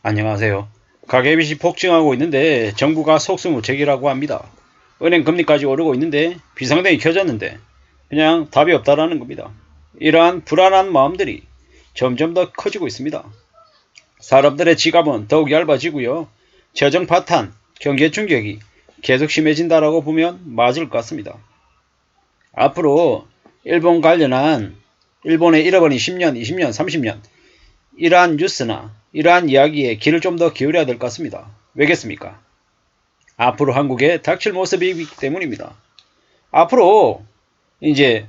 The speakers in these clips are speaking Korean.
안녕하세요. 가계빚이 폭증하고 있는데 정부가 속수무책이라고 합니다. 은행 금리까지 오르고 있는데 비상등이 켜졌는데 그냥 답이 없다라는 겁니다. 이러한 불안한 마음들이 점점 더 커지고 있습니다. 사람들의 지갑은 더욱 얇아지고요. 재정 파탄, 경제 충격이 계속 심해진다라고 보면 맞을 것 같습니다. 앞으로 일본 관련한 일본의 잃어버린 10년, 20년, 30년 이러한 뉴스나 이러한 이야기에 귀를 좀 더 기울여야 될 것 같습니다. 왜겠습니까? 앞으로 한국에 닥칠 모습이기 때문입니다. 앞으로 이제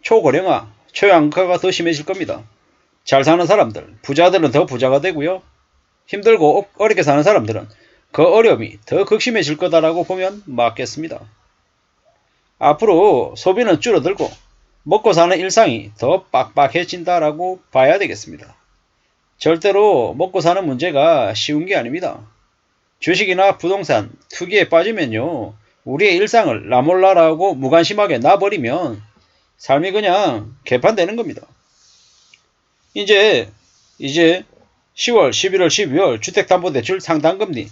초고령화, 초양가가 더 심해질 겁니다. 잘 사는 사람들, 부자들은 더 부자가 되고요. 힘들고 어렵게 사는 사람들은 그 어려움이 더 극심해질 거다라고 보면 맞겠습니다. 앞으로 소비는 줄어들고 먹고 사는 일상이 더 빡빡해진다라고 봐야 되겠습니다. 절대로 먹고 사는 문제가 쉬운 게 아닙니다. 주식이나 부동산, 투기에 빠지면요. 우리의 일상을 나몰라라고 무관심하게 놔버리면 삶이 그냥 개판되는 겁니다. 이제 10월, 11월, 12월 주택담보대출 상단금리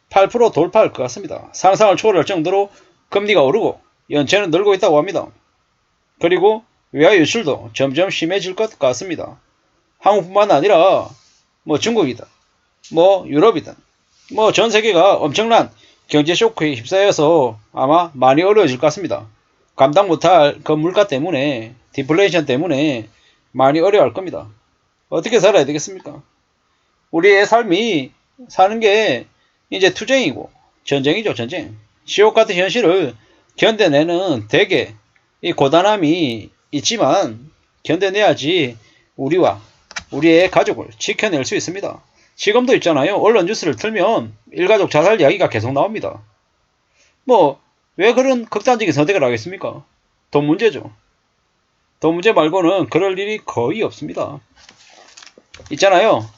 8% 돌파할 것 같습니다. 상상을 초월할 정도로 금리가 오르고 연체는 늘고 있다고 합니다. 그리고 외화 유출도 점점 심해질 것 같습니다. 한국뿐만 아니라 중국이든 유럽이든 전 세계가 엄청난 경제 쇼크에 휩싸여서 아마 많이 어려워질 것 같습니다. 감당 못할 그 물가 때문에 디플레이션 때문에 많이 어려워할 겁니다. 어떻게 살아야 되겠습니까? 우리의 삶이 사는 게 이제 투쟁이고 전쟁이죠. 전쟁. 지옥 같은 현실을 견뎌내는 대개 이 고단함이 있지만 견뎌내야지 우리와 우리의 가족을 지켜낼 수 있습니다. 지금도 있잖아요. 언론 뉴스를 틀면 일가족 자살 이야기가 계속 나옵니다. 왜 그런 극단적인 선택을 하겠습니까? 돈 문제죠. 돈 문제 말고는 그럴 일이 거의 없습니다. 있잖아요.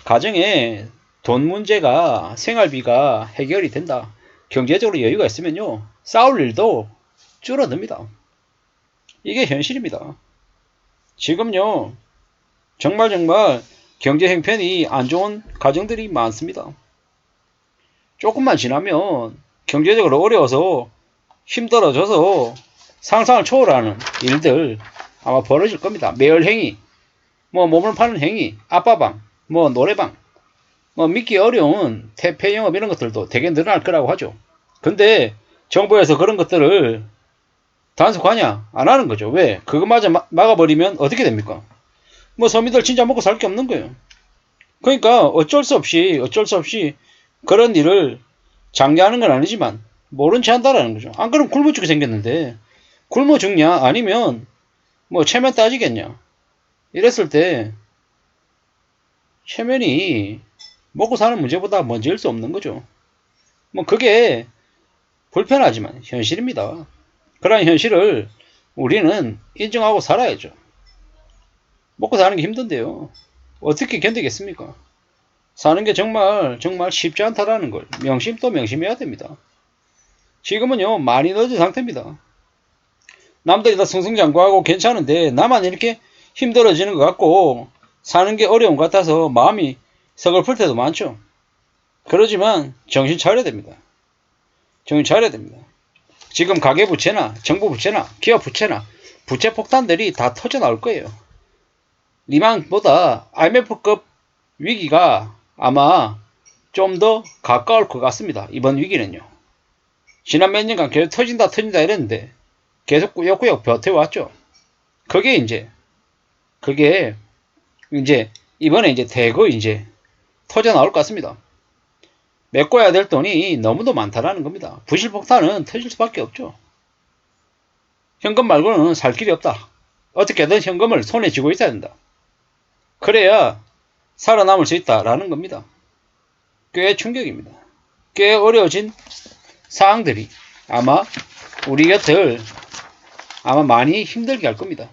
가정에 돈 문제가 생활비가 해결이 된다. 경제적으로 여유가 있으면요. 싸울 일도 줄어듭니다. 이게 현실입니다. 지금요. 정말 경제 형편이 안 좋은 가정들이 많습니다. 조금만 지나면 경제적으로 어려워서 힘들어져서 상상을 초월하는 일들 아마 벌어질 겁니다. 매열행위, 몸을 파는 행위, 아빠방, 노래방, 믿기 어려운 퇴폐 영업 이런 것들도 되게 늘어날 거라고 하죠. 근데 정부에서 그런 것들을 단속하냐? 안 하는 거죠. 왜? 그것마저 막아버리면 어떻게 됩니까? 서민들 진짜 먹고 살 게 없는 거예요. 그러니까 어쩔 수 없이 그런 일을 장려하는 건 아니지만 모른 채 한다라는 거죠. 안 그러면 굶어 죽게 생겼는데 굶어 죽냐? 아니면 체면 따지겠냐? 이랬을 때 체면이 먹고 사는 문제보다 먼저일 수 없는 거죠. 그게 불편하지만 현실입니다. 그런 현실을 우리는 인정하고 살아야죠. 먹고 사는 게 힘든데요. 어떻게 견디겠습니까? 사는 게 정말 쉽지 않다라는 걸 명심 또 명심해야 됩니다. 지금은요 많이 늦은 상태입니다. 남들이 다 승승장구하고 괜찮은데 나만 이렇게 힘들어지는 것 같고 사는 게 어려운 것 같아서 마음이 서글플 때도 많죠. 그러지만 정신 차려야 됩니다. 정신 차려야 됩니다. 지금 가계부채나 정부부채나 기업부채나 부채 폭탄들이 다 터져 나올 거예요. 리만보다 IMF급 위기가 아마 좀 더 가까울 것 같습니다. 이번 위기는요. 지난 몇 년간 계속 터진다 이랬는데 계속 꾸역꾸역 버텨왔죠. 그게 이번에 대거 터져 나올 것 같습니다. 메꿔야 될 돈이 너무도 많다라는 겁니다. 부실폭탄은 터질 수밖에 없죠. 현금 말고는 살 길이 없다. 어떻게든 현금을 손에 쥐고 있어야 된다. 그래야 살아남을 수 있다라는 겁니다. 꽤 충격입니다. 꽤 어려워진 사항들이 아마 우리 곁을 아마 많이 힘들게 할 겁니다.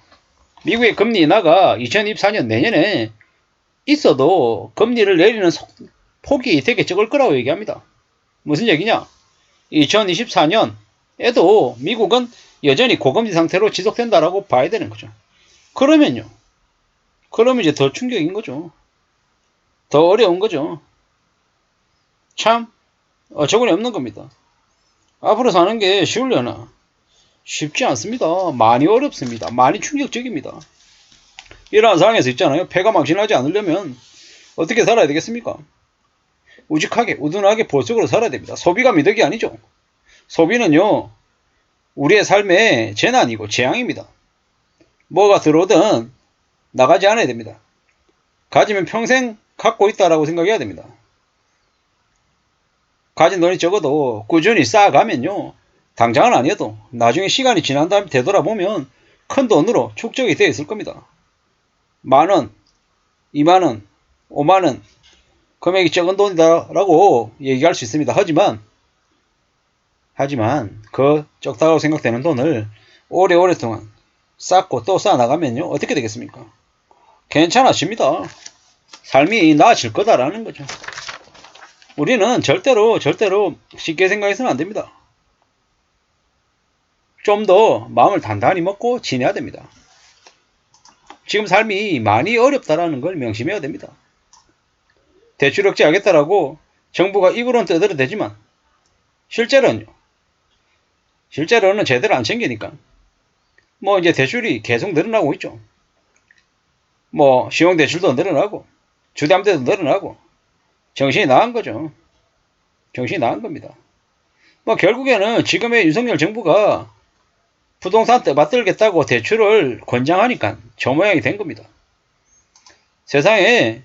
미국의 금리 인하가 2024년 내년에 있어도 금리를 내리는 폭이 되게 적을 거라고 얘기합니다. 무슨 얘기냐? 2024년에도 미국은 여전히 고금리 상태로 지속된다라고 봐야 되는 거죠. 그러면 이제 더 충격인 거죠. 더 어려운 거죠. 참 어처구니 없는 겁니다. 앞으로 사는 게 쉬우려나? 쉽지 않습니다. 많이 어렵습니다. 많이 충격적입니다. 이러한 상황에서 있잖아요. 패가 망신하지 않으려면 어떻게 살아야 되겠습니까? 우직하게 우둔하게 보수적으로 살아야 됩니다. 소비가 미덕이 아니죠. 소비는요, 우리의 삶의 재난이고 재앙입니다. 뭐가 들어오든 나가지 않아야 됩니다. 가지면 평생 갖고 있다라고 생각해야 됩니다. 가진 돈이 적어도 꾸준히 쌓아가면요, 당장은 아니어도 나중에 시간이 지난 다음에 되돌아보면 큰 돈으로 축적이 되어 있을 겁니다. 만원, 2만원, 5만원, 금액이 적은 돈이다라고 얘기할 수 있습니다. 하지만 그 적다고 생각되는 돈을 오래오랫동안 쌓고 또 쌓아나가면요, 어떻게 되겠습니까? 괜찮아집니다. 삶이 나아질 거다라는 거죠. 우리는 절대로 쉽게 생각해서는 안 됩니다. 좀 더 마음을 단단히 먹고 지내야 됩니다. 지금 삶이 많이 어렵다라는 걸 명심해야 됩니다. 대출 억제하겠다라고 정부가 입으로는 떠들어대지만 실제로는 제대로 안 챙기니까 뭐 이제 대출이 계속 늘어나고 있죠. 뭐 신용대출도 늘어나고 주담대도 늘어나고 정신이 나간 거죠. 정신이 나간 겁니다. 뭐 결국에는 지금의 윤석열 정부가 부동산 맞들겠다고 대출을 권장하니까 저 모양이 된 겁니다. 세상에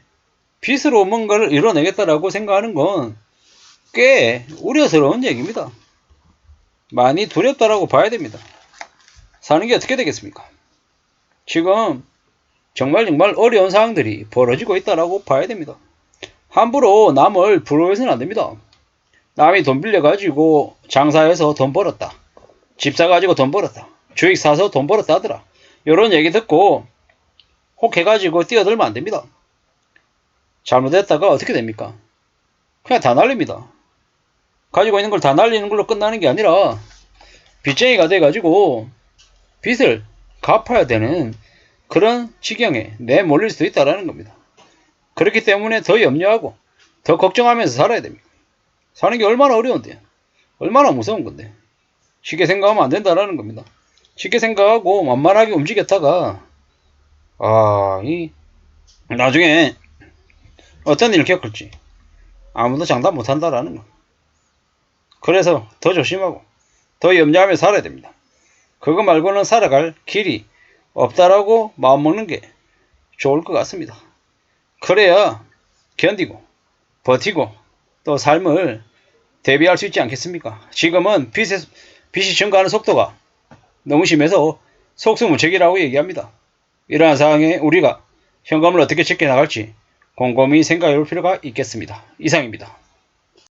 빚으로 뭔가를 이뤄내겠다라고 생각하는 건 꽤 우려스러운 얘기입니다. 많이 두렵다라고 봐야 됩니다. 사는 게 어떻게 되겠습니까? 지금 정말 어려운 상황들이 벌어지고 있다라고 봐야 됩니다. 함부로 남을 부러워해서는 안 됩니다. 남이 돈 빌려가지고 장사해서 돈 벌었다. 집 사가지고 돈 벌었다. 주식 사서 돈 벌었다 하더라. 이런 얘기 듣고 혹해가지고 뛰어들면 안 됩니다. 잘못했다가 어떻게 됩니까? 그냥 다 날립니다. 가지고 있는 걸 다 날리는 걸로 끝나는 게 아니라 빚쟁이가 돼가지고 빚을 갚아야 되는 그런 지경에 내몰릴 수도 있다는 겁니다. 그렇기 때문에 더 염려하고 더 걱정하면서 살아야 됩니다. 사는 게 얼마나 어려운데, 얼마나 무서운 건데 쉽게 생각하면 안 된다는 겁니다. 쉽게 생각하고 만만하게 움직였다가 나중에 어떤 일을 겪을지 아무도 장담 못한다라는 거. 그래서 더 조심하고 더 염려하며 살아야 됩니다. 그거 말고는 살아갈 길이 없다라고 마음먹는 게 좋을 것 같습니다. 그래야 견디고 버티고 또 삶을 대비할 수 있지 않겠습니까? 지금은 빚이 증가하는 속도가 너무 심해서 속수무책이라고 얘기합니다. 이러한 상황에 우리가 현금을 어떻게 지켜나갈지 곰곰이 생각해 볼 필요가 있겠습니다. 이상입니다.